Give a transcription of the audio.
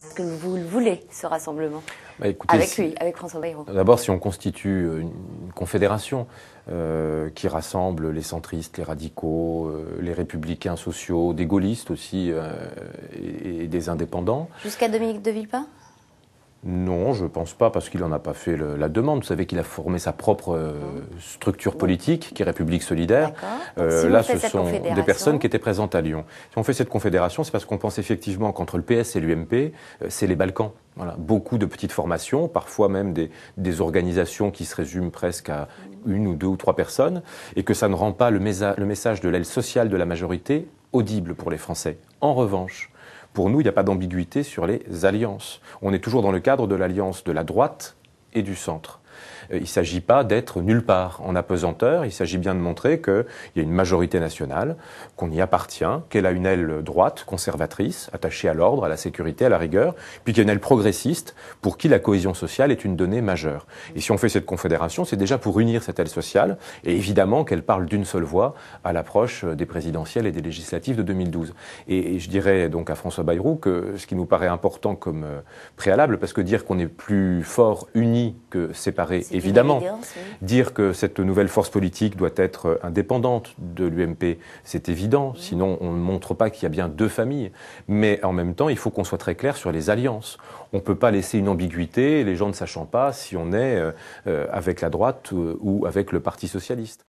Est-ce que vous le voulez, ce rassemblement? Écoutez, avec lui, avec François Bayrou. D'abord, si on constitue une confédération qui rassemble les centristes, les radicaux, les républicains sociaux, des gaullistes aussi et des indépendants. Jusqu'à Dominique de Villepin? Non, je ne pense pas, parce qu'il n'en a pas fait la demande. Vous savez qu'il a formé sa propre structure politique, qui est République Solidaire. Si là, ce sont des personnes qui étaient présentes à Lyon. Si on fait cette confédération, c'est parce qu'on pense effectivement qu'entre le PS et l'UMP, c'est les Balkans. Voilà. Beaucoup de petites formations, parfois même des organisations qui se résument presque à une ou deux ou trois personnes, et que ça ne rend pas le message de l'aile sociale de la majorité audible pour les Français. En revanche, pour nous, il n'y a pas d'ambiguïté sur les alliances. On est toujours dans le cadre de l'alliance de la droite et du centre. Il ne s'agit pas d'être nulle part en apesanteur, il s'agit bien de montrer qu'il y a une majorité nationale, qu'on y appartient, qu'elle a une aile droite, conservatrice, attachée à l'ordre, à la sécurité, à la rigueur, puis qu'il y a une aile progressiste, pour qui la cohésion sociale est une donnée majeure. Et si on fait cette confédération, c'est déjà pour unir cette aile sociale, et évidemment qu'elle parle d'une seule voix à l'approche des présidentielles et des législatives de 2012. Et je dirais donc à François Bayrou que ce qui nous paraît important comme préalable, parce que dire qu'on est plus fort unis que séparés, évidemment. Dire que cette nouvelle force politique doit être indépendante de l'UMP, c'est évident, sinon on ne montre pas qu'il y a bien deux familles. Mais en même temps, il faut qu'on soit très clair sur les alliances. On ne peut pas laisser une ambiguïté, les gens ne sachant pas si on est avec la droite ou avec le Parti socialiste.